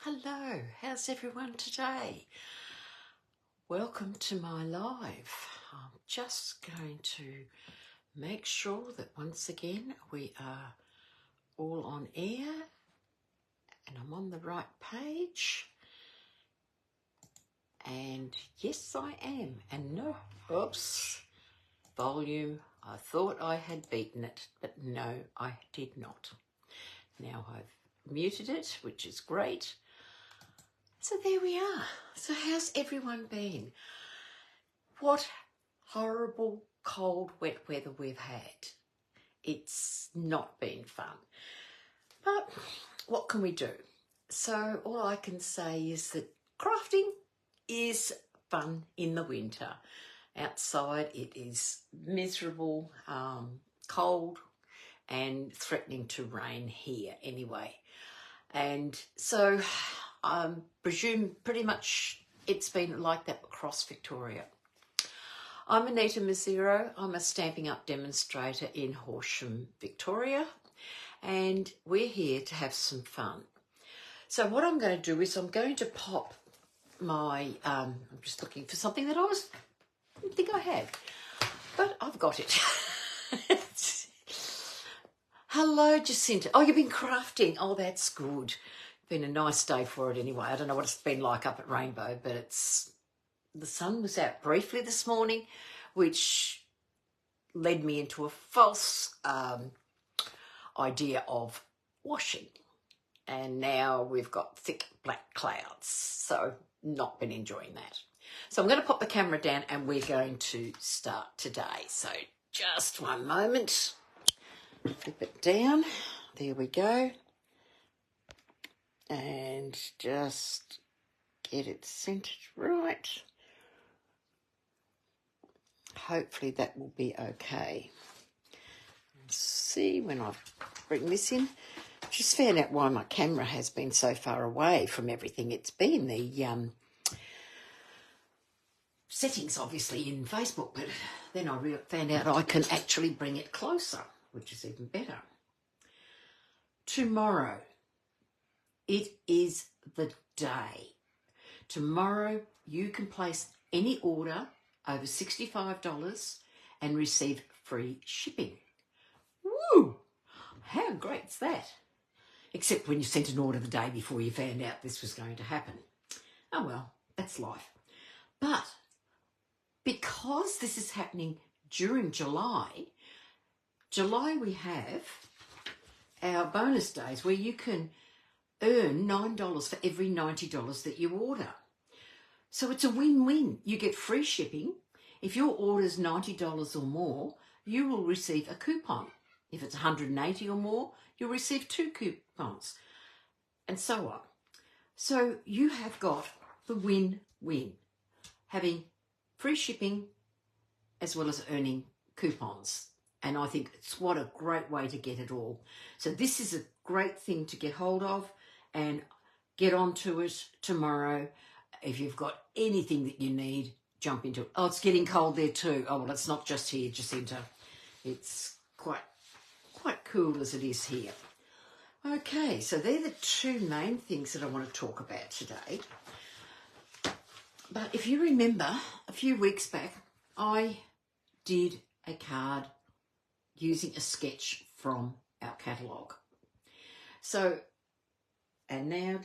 Hello, how's everyone today? Welcome to my live. I'm just going to make sure that once again we are all on air and I'm on the right page. And yes, I am. And no, oops, volume. I thought I had beaten it, but no, I did not. Now I've muted it, which is great. So there we are. So how's everyone been? What horrible, cold, wet weather we've had. It's not been fun. But what can we do? So all I can say is that crafting is fun in the winter. Outside it is miserable, cold and threatening to rain here anyway. And so I presume pretty much it's been like that across Victoria. I'm Anita Mazzero. I'm a Stampin' Up demonstrator in Horsham, Victoria, and we're here to have some fun. So what I'm going to do is I'm going to pop my, I'm just looking for something that I didn't think I had, but I've got it. Hello, Jacinta. Oh, you've been crafting. Oh, that's good. Been a nice day for it anyway. I don't know what it's been like up at Rainbow, but the sun was out briefly this morning, which led me into a false idea of washing. And now we've got thick black clouds, so not been enjoying that. So I'm going to pop the camera down and we're going to start today. So just one moment. Flip it down. There we go. And just get it centered right. Hopefully that will be okay. Let's see when I bring this in. Just found out why my camera has been so far away from everything. It's been the settings obviously in Facebook, but then I found out I can actually bring it closer, which is even better. Tomorrow, it is the day. Tomorrow you can place any order over $65 and receive free shipping. Woo! How great's that? Except when you sent an order the day before you found out this was going to happen. Oh well, that's life. But because this is happening during July we have our bonus days where you can earn $9 for every $90 that you order. So it's a win-win. You get free shipping. If your order's $90 or more, you will receive a coupon. If it's $180 or more, you'll receive 2 coupons, and so on. So you have got the win-win, having free shipping as well as earning coupons. And I think it's what a great way to get it all. So this is a great thing to get hold of and get onto it tomorrow. If you've got anything that you need, jump into it. Oh, it's getting cold there too. Oh, well, it's not just here, Jacinta. It's quite cool as it is here. Okay, so they're the two main things that I want to talk about today. But if you remember, a few weeks back, I did a card using a sketch from our catalogue. So, and now,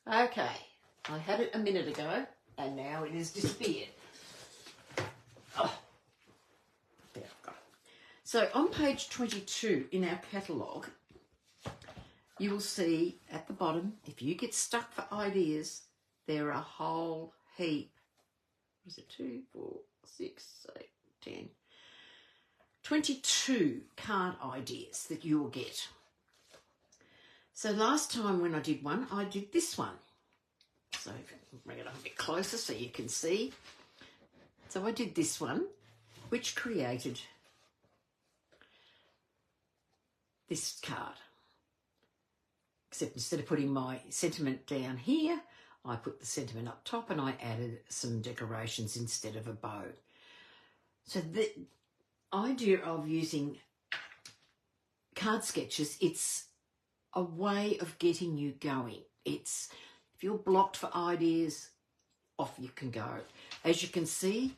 okay, I had it a minute ago, and now it has disappeared. Oh, there I've got it. So on page 22 in our catalogue, you will see at the bottom, if you get stuck for ideas, there are a whole heap. Is it 2, 4, 6, 8, 10, 22 card ideas that you will get. So last time when I did one, I did this one. So bring it up a bit closer so you can see. So I did this one, which created this card. Except instead of putting my sentiment down here, I put the sentiment up top and I added some decorations instead of a bow. So the idea of using card sketches, it's a way of getting you going. It's, if you're blocked for ideas, off you can go. As you can see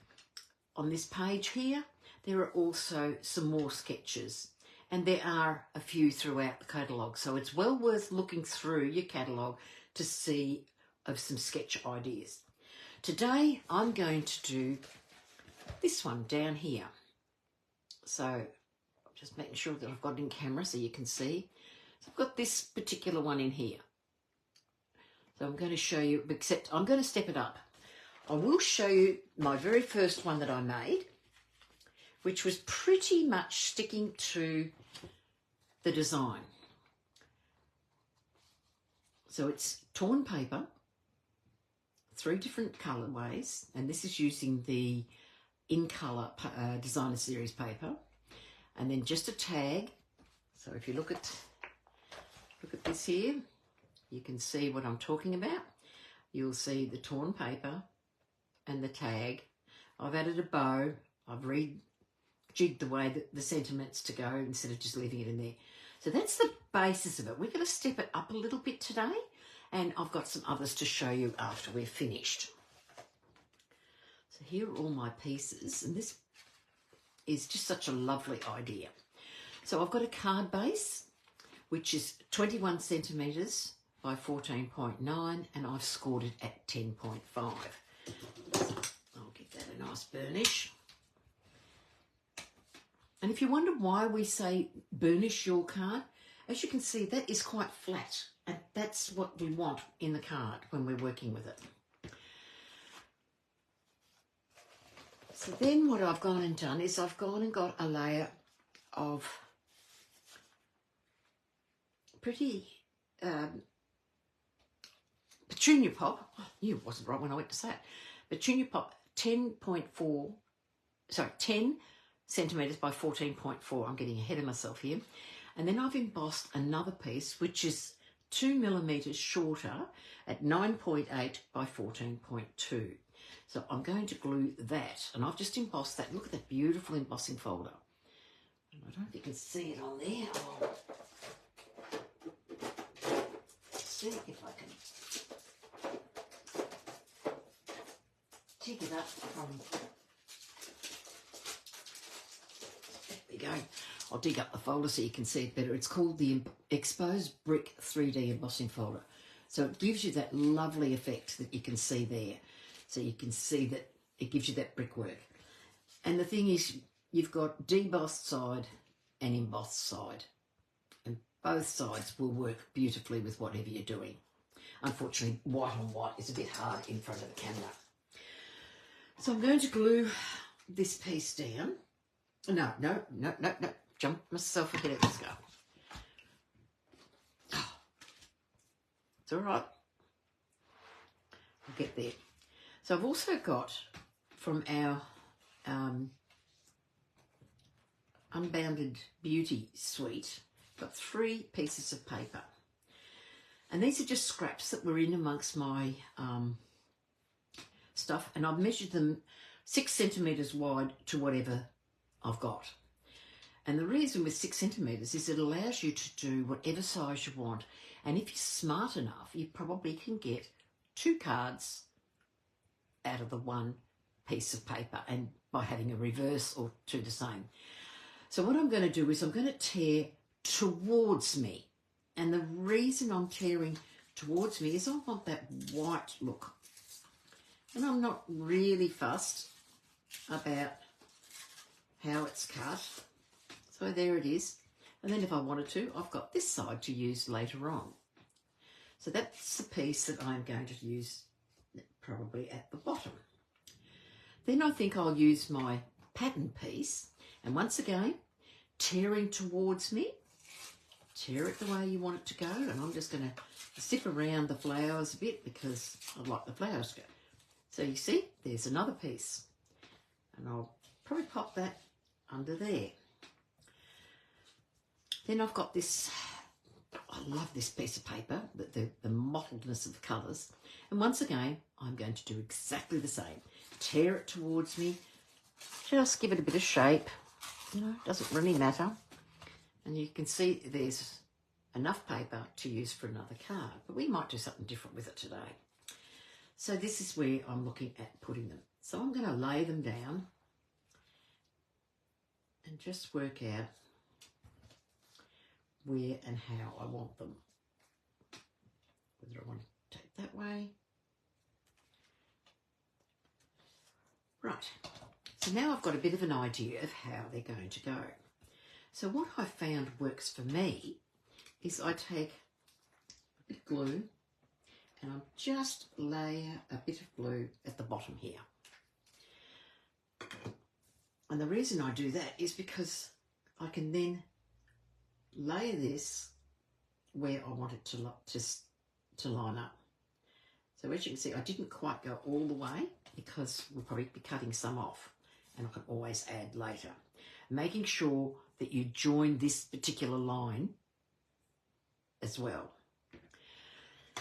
on this page here, there are also some more sketches, and there are a few throughout the catalogue. So it's well worth looking through your catalogue to see of some sketch ideas. Today, I'm going to do this one down here. So just making sure that I've got it in camera so you can see. So I've got this particular one in here. So I'm going to show you, except I'm going to step it up. I will show you my very first one that I made, which was pretty much sticking to the design. So it's torn paper, 3 different colourways, and this is using the In Colour Designer Series paper, and then just a tag. So if you look at this here, you can see what I'm talking about. You'll see the torn paper and the tag. I've added a bow. I've rejigged the way that the sentiments to go instead of just leaving it in there. So that's the basis of it. We're going to step it up a little bit today, and I've got some others to show you after we're finished. So here are all my pieces, and this is just such a lovely idea. So I've got a card base, which is 21 centimetres by 14.9, and I've scored it at 10.5. I'll give that a nice burnish. And if you wonder why we say burnish your card, as you can see, that is quite flat, and that's what we want in the card when we're working with it. So then what I've gone and done is I've gone and got a layer of pretty Petunia Pop. Oh, I knew it wasn't right when I went to say it. Petunia Pop 10 centimetres by 14.4. I'm getting ahead of myself here. And then I've embossed another piece, which is 2 millimetres shorter at 9.8 by 14.2. So I'm going to glue that, and I've just embossed that. Look at that beautiful embossing folder. And I don't know if you can see it on there. Let's see if I can dig it up from... There we go. I'll dig up the folder so you can see it better. It's called the Exposed Brick 3D Embossing Folder. So it gives you that lovely effect that you can see there. So you can see that it gives you that brickwork. And the thing is, you've got debossed side and embossed side. And both sides will work beautifully with whatever you're doing. Unfortunately, white on white is a bit hard in front of the camera. So I'm going to glue this piece down. No. Jump myself ahead. Let's go. Oh, it's all right. I'll get there. So I've also got from our Unbounded Beauty suite, got 3 pieces of paper. And these are just scraps that were in amongst my stuff. And I've measured them 6 centimetres wide to whatever I've got. And the reason with 6 centimetres is it allows you to do whatever size you want. And if you're smart enough, you probably can get 2 cards out of the 1 piece of paper, and by having a reverse or 2 the same. So what I'm going to do is I'm going to tear towards me. And the reason I'm tearing towards me is I want that white look. And I'm not really fussed about how it's cut. So there it is. And then if I wanted to, I've got this side to use later on. So that's the piece that I'm going to use probably at the bottom. Then I think I'll use my pattern piece, and once again, tearing towards me, tear it the way you want it to go, and I'm just going to zip around the flowers a bit because I like the flowers to go. So you see, there's another piece, and I'll probably pop that under there. Then I've got this, I love this piece of paper, the mottledness of the colours. And once again, I'm going to do exactly the same. Tear it towards me, just give it a bit of shape. You know, doesn't really matter. And you can see there's enough paper to use for another card, but we might do something different with it today. So this is where I'm looking at putting them. So I'm going to lay them down and just work out where and how I want them. Whether I want to take that way. Right, so now I've got a bit of an idea of how they're going to go. So what I found works for me is I take a bit of glue and I just layer a bit of glue at the bottom here. And the reason I do that is because I can then layer this where I want it to line up. So as you can see, I didn't quite go all the way because we'll probably be cutting some off and I can always add later. Making sure that you join this particular line as well.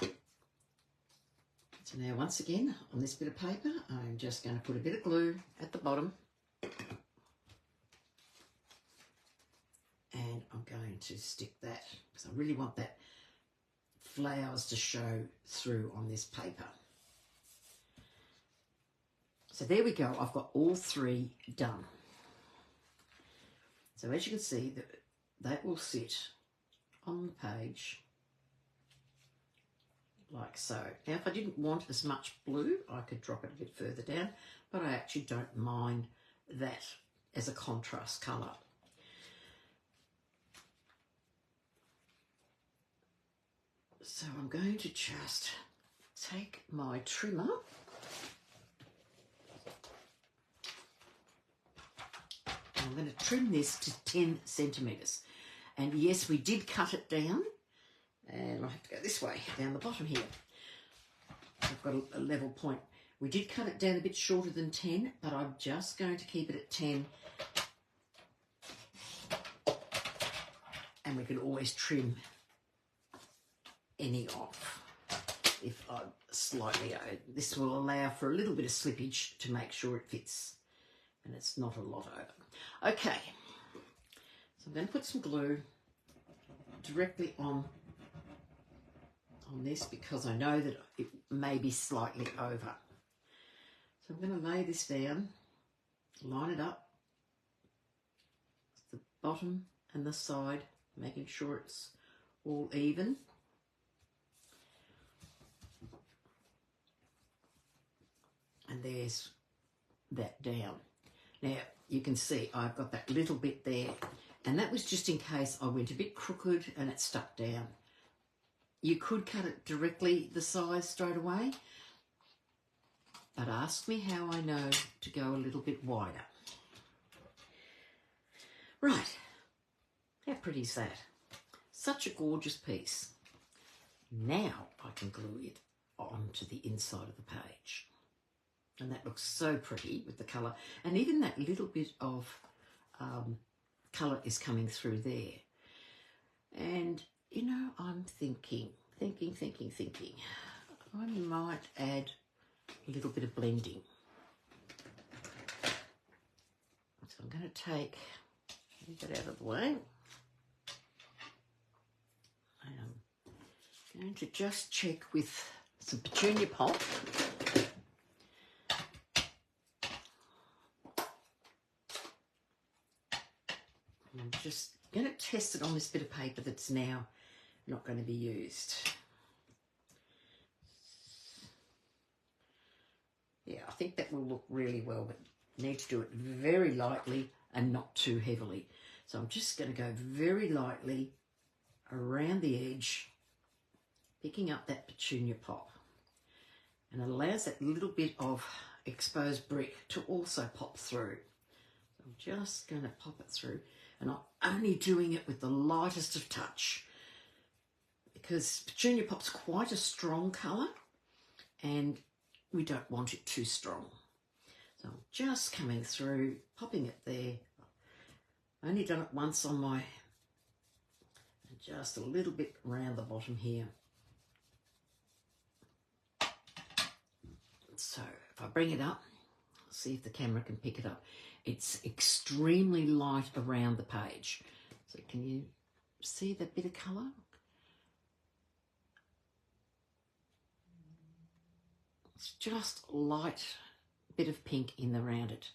So now once again, on this bit of paper, I'm just going to put a bit of glue at the bottom. And I'm going to stick that, because I really want that flowers to show through on this paper. So there we go, I've got all three done. So as you can see, that will sit on the page like so. Now if I didn't want as much blue, I could drop it a bit further down, but I actually don't mind that as a contrast colour. So I'm going to just take my trimmer and I'm going to trim this to 10 centimetres. And yes, we did cut it down, and I have to go this way, down the bottom here. I've got a level point. We did cut it down a bit shorter than 10, but I'm just going to keep it at 10. And we can always trim any off if I slightly over. This will allow for a little bit of slippage to make sure it fits and it's not a lot over. Okay, so I'm going to put some glue directly on this because I know that it may be slightly over. So I'm going to lay this down, line it up, the bottom and the side, making sure it's all even. And there's that down. Now you can see I've got that little bit there, and that was just in case I went a bit crooked and it stuck down. You could cut it directly the size straight away, but ask me how I know to go a little bit wider. Right, how pretty is that? Such a gorgeous piece. Now I can glue it onto the inside of the page. And that looks so pretty with the colour. And even that little bit of colour is coming through there. And, you know, I'm thinking. I might add a little bit of blending. So I'm going to take that out of the way. And I'm going to just check with some petunia pop. I'm just going to test it on this bit of paper that's now not going to be used. Yeah, I think that will look really well, but you need to do it very lightly and not too heavily. So I'm just going to go very lightly around the edge, picking up that petunia pop. And it allows that little bit of exposed brick to also pop through. So I'm just going to pop it through. And I'm only doing it with the lightest of touch because petunia pop's quite a strong colour and we don't want it too strong. So I'm just coming through, popping it there. I've only done it once on my, and just a little bit around the bottom here. So if I bring it up, see if the camera can pick it up. It's extremely light around the page. So can you see that bit of colour? It's just light bit of pink in around it.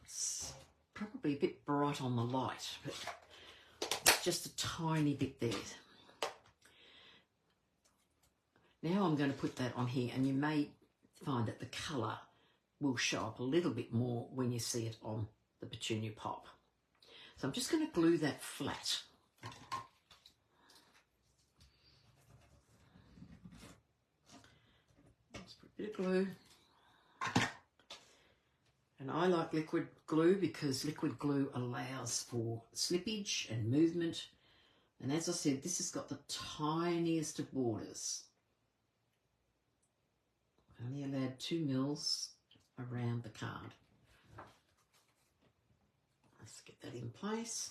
It's probably a bit bright on the light, but it's just a tiny bit there. Now I'm going to put that on here, and you may find that the colour will show up a little bit more when you see it on the petunia pop. So I'm just going to glue that flat. Just put a bit of glue. And I like liquid glue because liquid glue allows for slippage and movement. And as I said, this has got the tiniest of borders. Only allowed 2 mils around the card. Let's get that in place.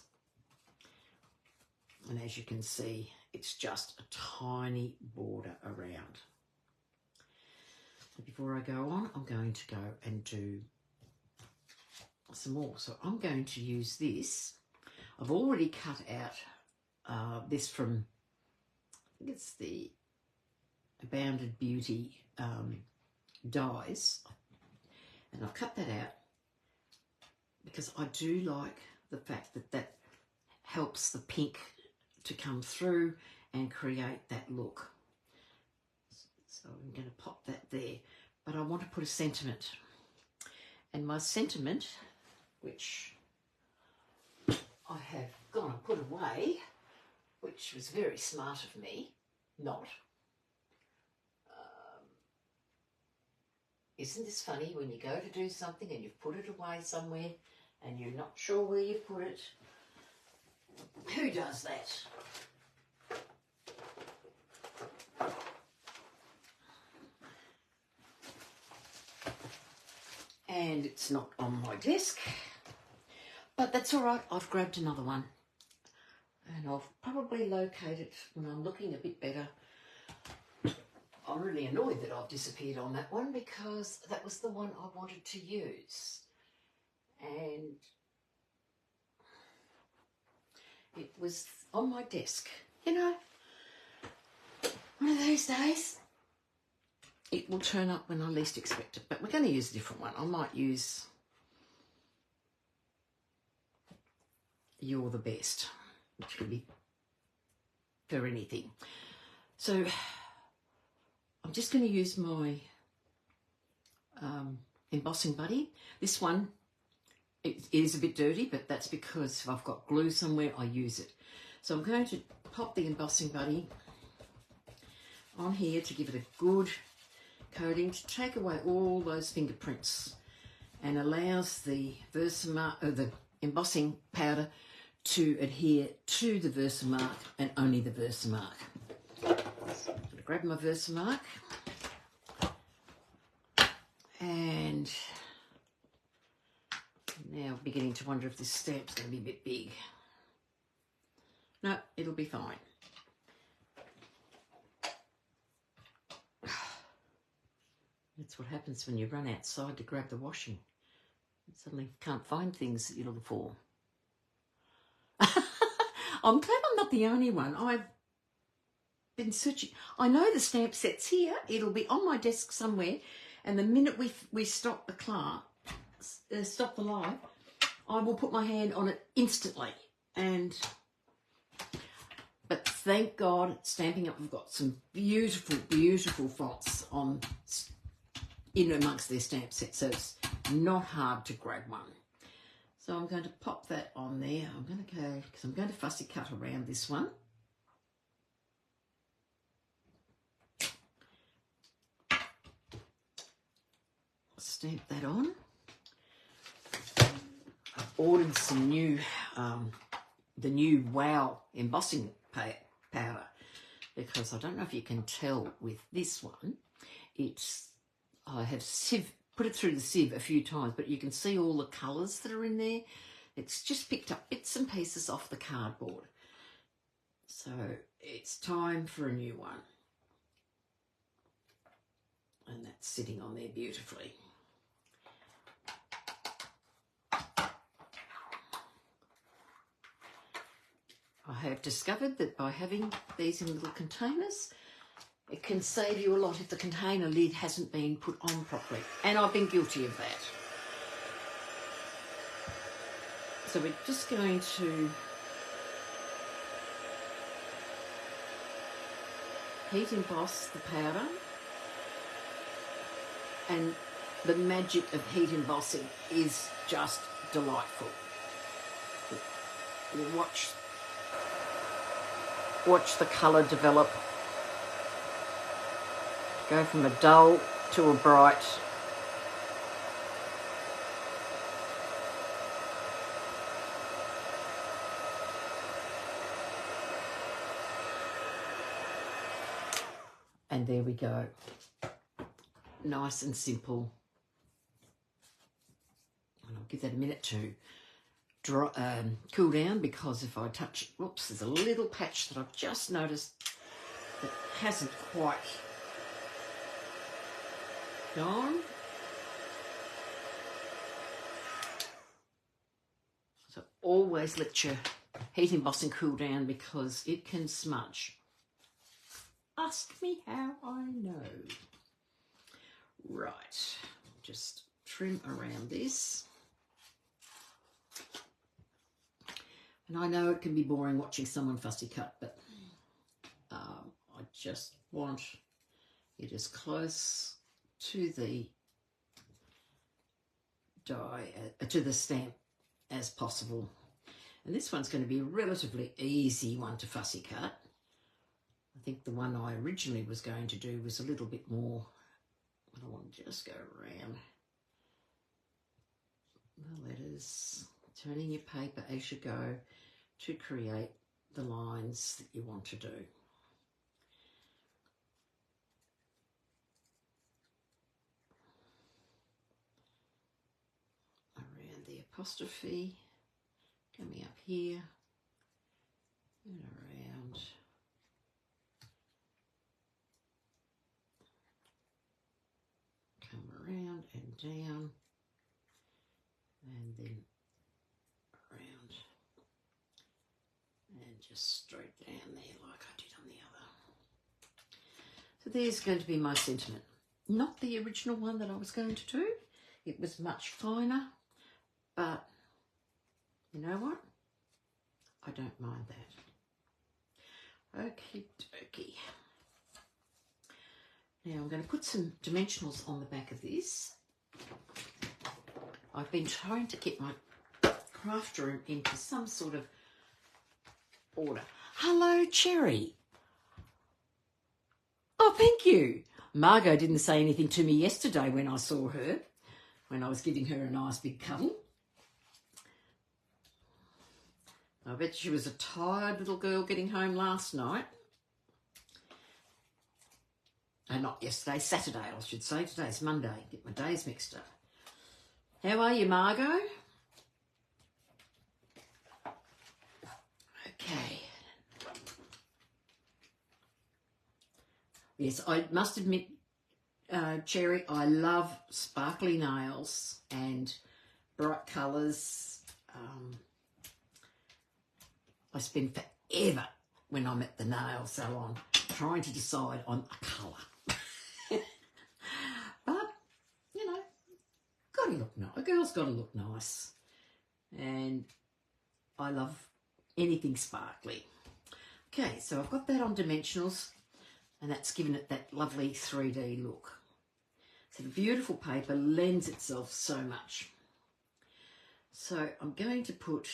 And as you can see, it's just a tiny border around. So before I go on, I'm going to go and do some more. So I'm going to use this. I've already cut out this from, I think it's the Abounded Beauty dies, and I've cut that out because I do like the fact that that helps the pink to come through and create that look. So I'm going to pop that there, but I want to put a sentiment, and my sentiment, which I have gone and put away, which was very smart of me not. Isn't this funny when you go to do something and you've put it away somewhere and you're not sure where you put it? Who does that? And it's not on my desk, but that's all right. I've grabbed another one, and I'll probably locate it when I'm looking a bit better. I'm really annoyed that I've disappeared on that one because that was the one I wanted to use, and it was on my desk. You know, one of those days it will turn up when I least expect it, but we're going to use a different one. I might use You're the Best, which could be for anything. So I'm just going to use my embossing buddy. This one, it is a bit dirty, but that's because if I've got glue somewhere, I use it. So I'm going to pop the embossing buddy on here to give it a good coating, to take away all those fingerprints, and allows the Versamark, the embossing powder to adhere to the Versamark and only the Versamark. So I'm going to grab my Versamark, and now I'm beginning to wonder if this stamp's going to be a bit big. No, it'll be fine. That's what happens when you run outside to grab the washing. You suddenly can't find things that you're looking for. I'm glad I'm not the only one. I've been searching. I know the stamp set's here. It'll be on my desk somewhere. And the minute we stop the class, stop the live, I will put my hand on it instantly. But thank God, Stampin' Up, we've got some beautiful, beautiful fonts on in amongst their stamp set, so it's not hard to grab one. So I'm going to pop that on there. I'm going to go, because I'm going to fussy cut around this one. Stamp that on. I've ordered some new, the new Wow embossing powder, because I don't know if you can tell with this one, I have put it through the sieve a few times, but you can see all the colours that are in there. It's just picked up bits and pieces off the cardboard. So it's time for a new one. And that's sitting on there beautifully. I have discovered that by having these in little containers, It can save you a lot if the container lid hasn't been put on properly. And I've been guilty of that. So we're just going to heat emboss the powder. And the magic of heat embossing is just delightful. You watch the colour develop. Go from a dull to a bright. And there we go. Nice and simple. And I'll give that a minute to cool down, because if I touch, whoops, there's a little patch that I've just noticed that hasn't quite gone. So always let your heat embossing cool down, because it can smudge. Ask me how I know. Right, just trim around this. And I know it can be boring watching someone fussy cut, but I just want it as close to the die, to the stamp as possible. And this one's going to be a relatively easy one to fussy cut. I think the one I originally was going to do was a little bit more, but I want to just go around the letters, turning your paper as you go to create the lines that you want to do. Around the apostrophe, coming up here and around. Come around and down, and then around, and just straight down there like I did on the other. So there's going to be my sentiment. Not the original one that I was going to do. It was much finer, but you know what? I don't mind that. Okie dokie. Now I'm going to put some dimensionals on the back of this. I've been trying to get my craft room into some sort of order. Hello, Cherry. Oh, thank you. Margot didn't say anything to me yesterday when I saw her, when I was giving her a nice big cuddle. I bet she was a tired little girl getting home last night. Not yesterday, Saturday, I should say. Today's Monday. Get my days mixed up. How are you, Margot? Okay. Yes, I must admit, Cherry, I love sparkly nails and bright colours. I spend forever when I'm at the nail salon trying to decide on a colour. But, you know, got to look nice. A girl's got to look nice. And I love anything sparkly. Okay, so I've got that on dimensionals, and that's given it that lovely 3D look. So the beautiful paper lends itself so much. So I'm going to put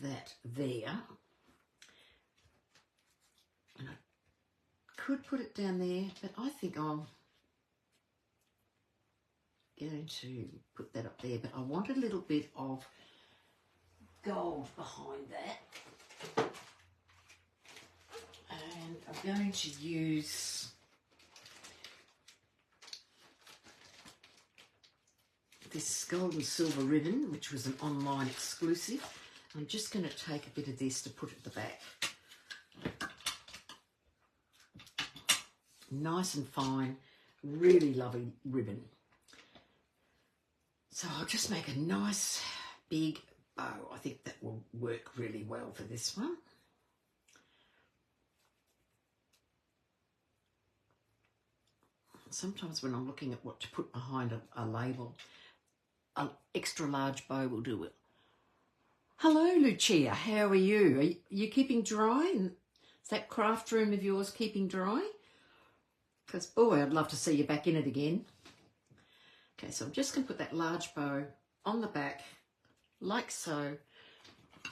that there. And I could put it down there, but I think I'm going to put that up there. But I want a little bit of gold behind that. And I'm going to use this gold and silver ribbon, which was an online exclusive. I'm just going to take a bit of this to put at the back. Nice and fine, really lovely ribbon. So I'll just make a nice big bow. I think that will work really well for this one. sometimes when I'm looking at what to put behind a label, an extra large bow will do it. Hello, Lucia. How are you? Are you keeping dry? And is that craft room of yours keeping dry? Because, boy, I'd love to see you back in it again. Okay, so I'm just going to put that large bow on the back, like so,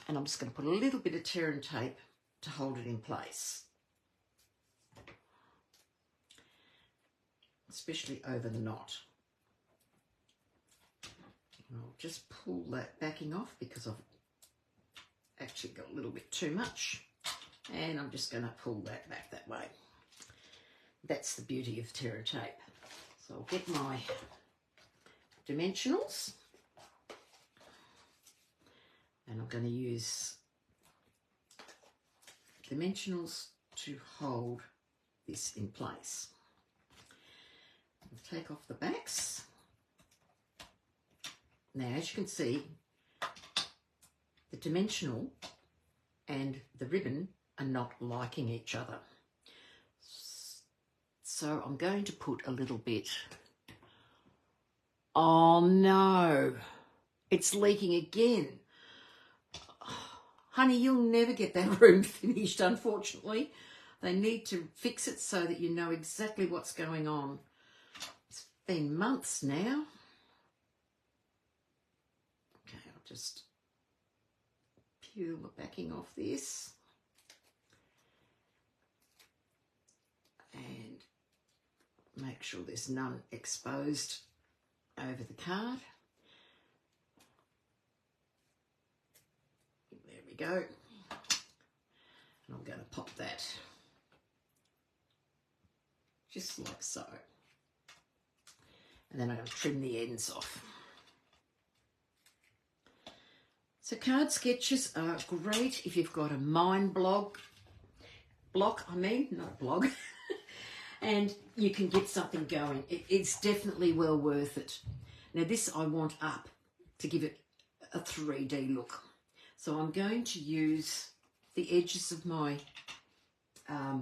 and I'm just going to put a little bit of tear and tape to hold it in place, especially over the knot. And I'll just pull that backing off because I've actually got a little bit too much, and I'm just going to pull that back that way. That's the beauty of tear and tape. So I'll get my dimensionals, and I'm going to use dimensionals to hold this in place. I'll take off the backs. Now, as you can see, the dimensional and the ribbon are not liking each other. So I'm going to put a little bit. Oh no, it's leaking again. Honey, you'll never get that room finished, unfortunately. They need to fix it so that you know exactly what's going on. It's been months now. Okay, I'll just peel the backing off this. And make sure there's none exposed over the card. There we go. And I'm going to pop that just like so. And then I'm going to trim the ends off. So card sketches are great if you've got a mind block, not a blog, and you can get something going. It's definitely well worth it. Now this I want up to give it a 3D look. So I'm going to use the edges of my, I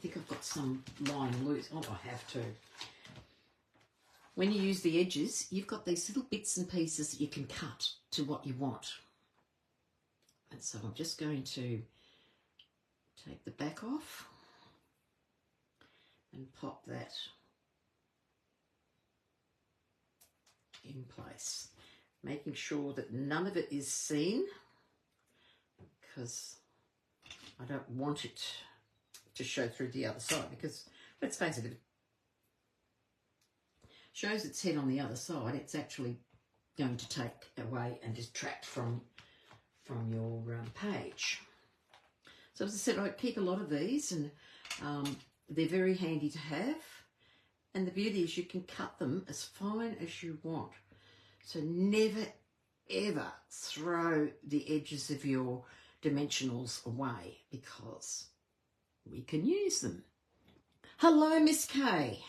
think I've got some lying loose. Oh, I have to. When you use the edges, you've got these little bits and pieces that you can cut to what you want. And so I'm just going to take the back off and pop that in place, making sure that none of it is seen, because I don't want it to show through the other side, because let's face it, if it shows its head on the other side, it's actually going to take away and detract from your page. So as I said, I keep a lot of these, and they're very handy to have. And the beauty is you can cut them as fine as you want. So never, ever throw the edges of your dimensionals away, because we can use them. Hello, Miss Kay.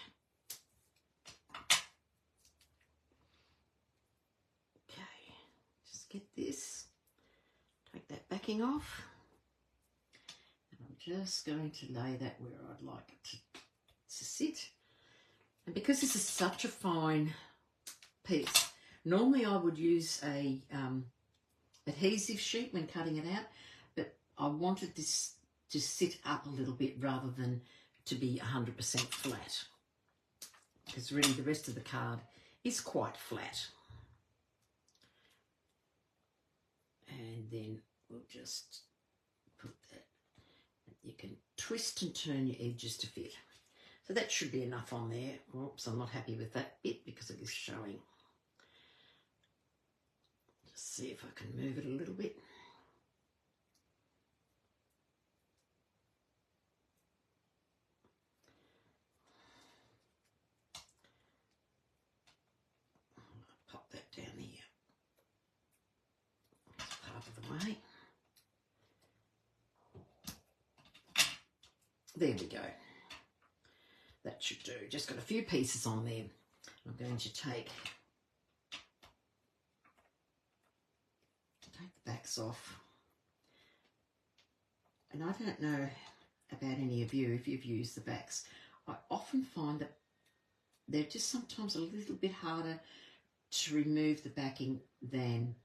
Get this, take that backing off, and I'm just going to lay that where I'd like it to sit. And because this is such a fine piece, normally I would use a adhesive sheet when cutting it out, but I wanted this to sit up a little bit rather than to be 100% flat, because really the rest of the card is quite flat. And then we'll just put that. You can twist and turn your edges to fit. So that should be enough on there. Oops, I'm not happy with that bit because it is showing. Just see if I can move it a little bit. Pop that down here. Part of the way. There we go. That should do. Just got a few pieces on there. I'm going to take the backs off. And I don't know about any of you if you've used the backs. I often find that they're just sometimes a little bit harder to remove the backing than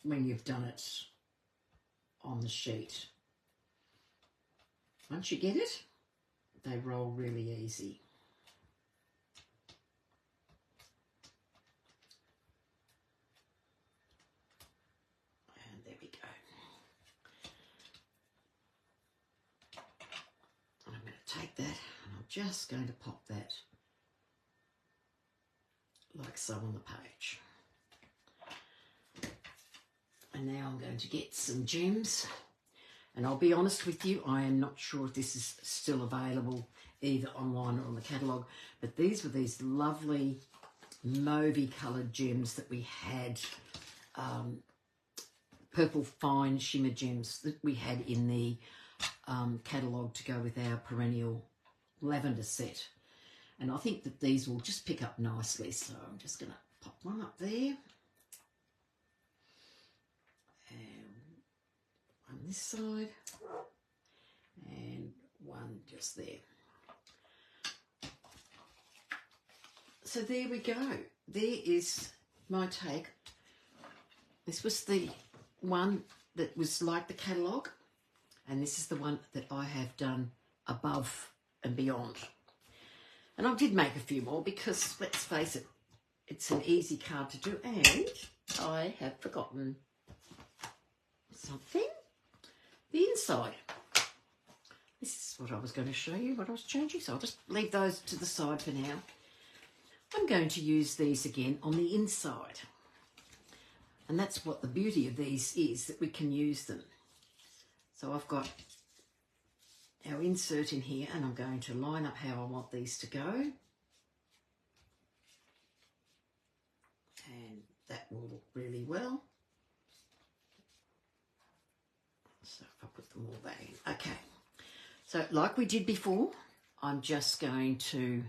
when you've done it on the sheet. Once you get it, they roll really easy. And there we go. And I'm going to take that and I'm just going to pop that like so on the page. And now I'm going to get some gems. And I'll be honest with you, I am not sure if this is still available either online or on the catalogue, but these were these lovely mauvey coloured gems that we had, purple fine shimmer gems that we had in the catalogue to go with our perennial lavender set. And I think that these will just pick up nicely, so I'm just going to pop one up there. On this side and one just there. So there we go. There is my take. This was the one that was like the catalogue, and this is the one that I have done above and beyond. And I did make a few more because, let's face it, it's an easy card to do, and I have forgotten something. The inside. This is what I was going to show you, what I was changing, so I'll just leave those to the side for now. I'm going to use these again on the inside. And that's what the beauty of these is, that we can use them. So I've got our insert in here, and I'm going to line up how I want these to go. And that will look really well. So if I put them all back in. Okay. So like we did before, I'm just going to...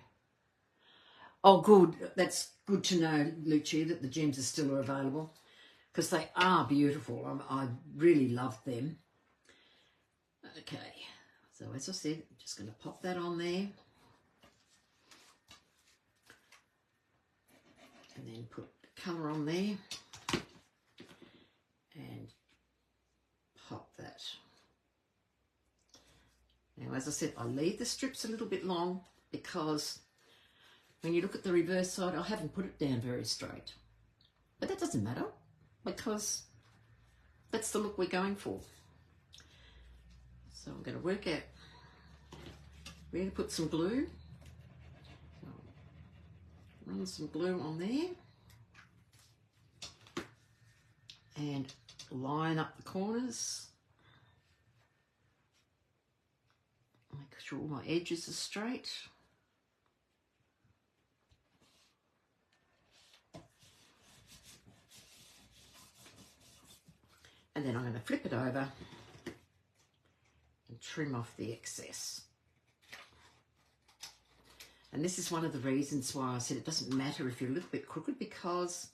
Oh, good. That's good to know, Lucia, that the gems are still available, because they are beautiful. I really love them. Okay. So as I said, I'm just going to pop that on there. And then put the colour on there. And pop that. Now, as I said, I leave the strips a little bit long because when you look at the reverse side, I haven't put it down very straight. But that doesn't matter because that's the look we're going for. So I'm going to work out where to put some glue. Run some glue on there and line up the corners. Make sure all my edges are straight. And then I'm going to flip it over and trim off the excess. And this is one of the reasons why I said it doesn't matter if you're a little bit crooked, because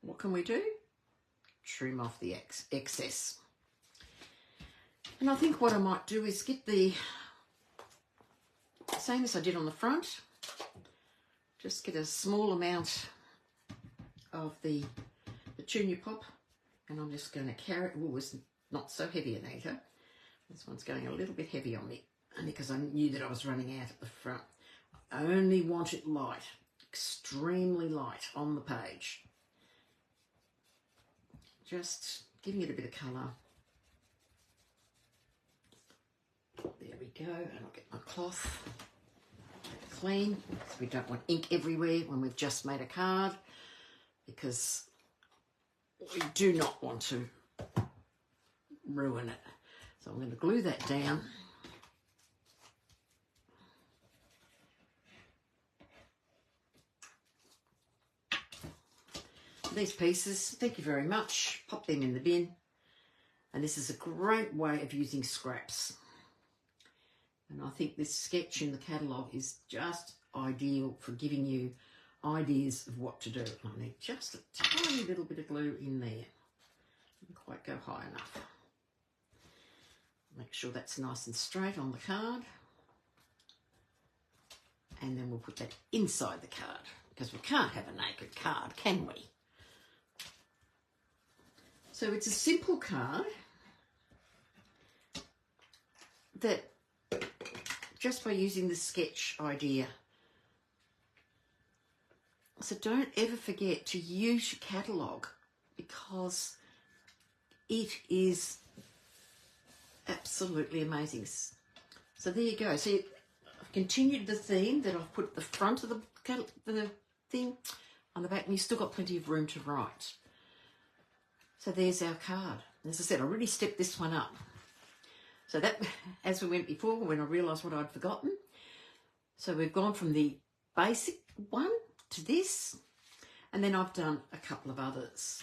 what can we do? Trim off the excess. And I think what I might do is get the same as I did on the front, just get a small amount of the petunia pop, and I'm just going to carry it. Oh, it's not so heavy, Anita. This one's going a little bit heavy on me, only because I knew that I was running out at the front. I only want it light, extremely light on the page. Just giving it a bit of colour. There we go, and I'll get my cloth clean, because we don't want ink everywhere when we've just made a card, because we do not want to ruin it. So I'm going to glue that down. These pieces, thank you very much, pop them in the bin, and this is a great way of using scraps. And I think this sketch in the catalogue is just ideal for giving you ideas of what to do. I need just a tiny little bit of glue in there. Didn't quite go high enough. Make sure that's nice and straight on the card. And then we'll put that inside the card, because we can't have a naked card, can we? So it's a simple card that, just by using the sketch idea. So don't ever forget to use your catalogue, because it is absolutely amazing. So there you go. So I've continued the theme that I've put at the front of the thing on the back, and you've still got plenty of room to write. So there's our card. As I said, I really stepped this one up. So that, as we went before, when I realised what I'd forgotten. So we've gone from the basic one to this, and then I've done a couple of others.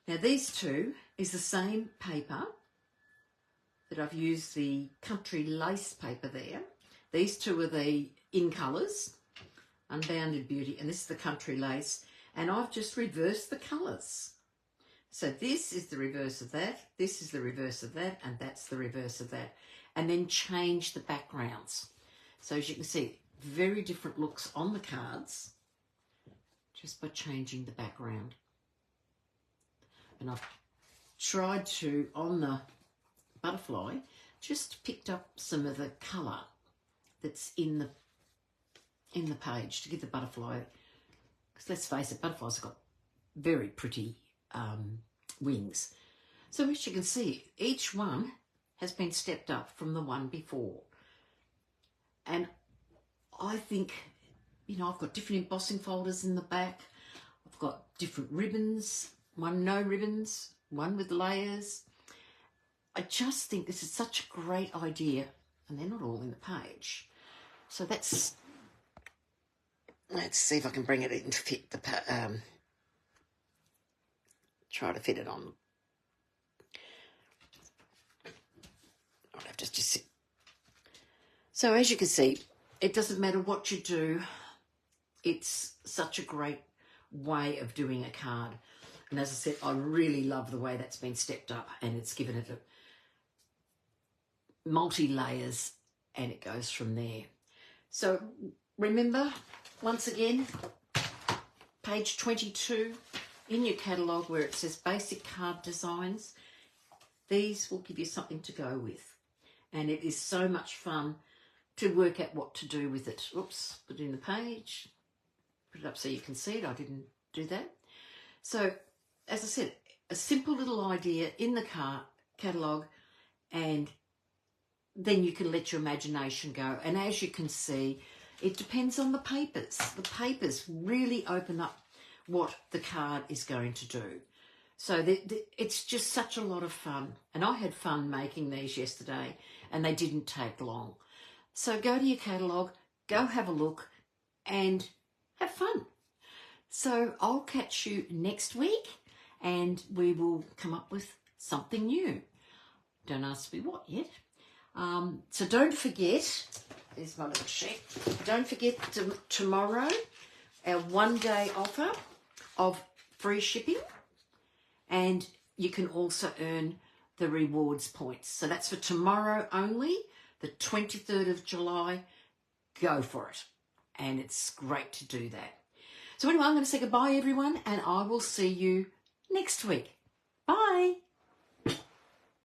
Now these two is the same paper that I've used, the country lace paper there. These two are the in colours, Unbounded Beauty, and this is the country lace, and I've just reversed the colours. So this is the reverse of that, this is the reverse of that, and that's the reverse of that. And then change the backgrounds. So as you can see, very different looks on the cards just by changing the background. And I've tried to, on the butterfly, just picked up some of the colour that's in the page to give the butterfly, because let's face it, butterflies have got very pretty wings. So as you can see, each one has been stepped up from the one before. And I think, you know, I've got different embossing folders in the back. I've got different ribbons, one no ribbons, one with layers. I just think this is such a great idea, and they're not all in the page. So let's see if I can bring it in to fit the try to fit it on. I'll have to just sit. So as you can see, it doesn't matter what you do. It's such a great way of doing a card. And as I said, I really love the way that's been stepped up, and it's given it a multi-layers, and it goes from there. So remember, once again, page 22 in your catalogue where it says basic card designs. These will give you something to go with, and it is so much fun to work out what to do with it. Oops, put it in the page, put it up so you can see it. I didn't do that. So as I said, a simple little idea in the catalogue, and then you can let your imagination go. And as you can see, it depends on the papers. The papers really open up what the card is going to do. So it's just such a lot of fun. And I had fun making these yesterday, and they didn't take long. So go to your catalogue, go have a look, and have fun. So I'll catch you next week, and we will come up with something new. Don't ask me what yet. So don't forget, there's my little sheet. Don't forget tomorrow, our one-day offer of free shipping, and you can also earn the rewards points. So that's for tomorrow only, the 23rd of July. Go for it. And it's great to do that. So anyway, I'm going to say goodbye, everyone, and I will see you next week. Bye.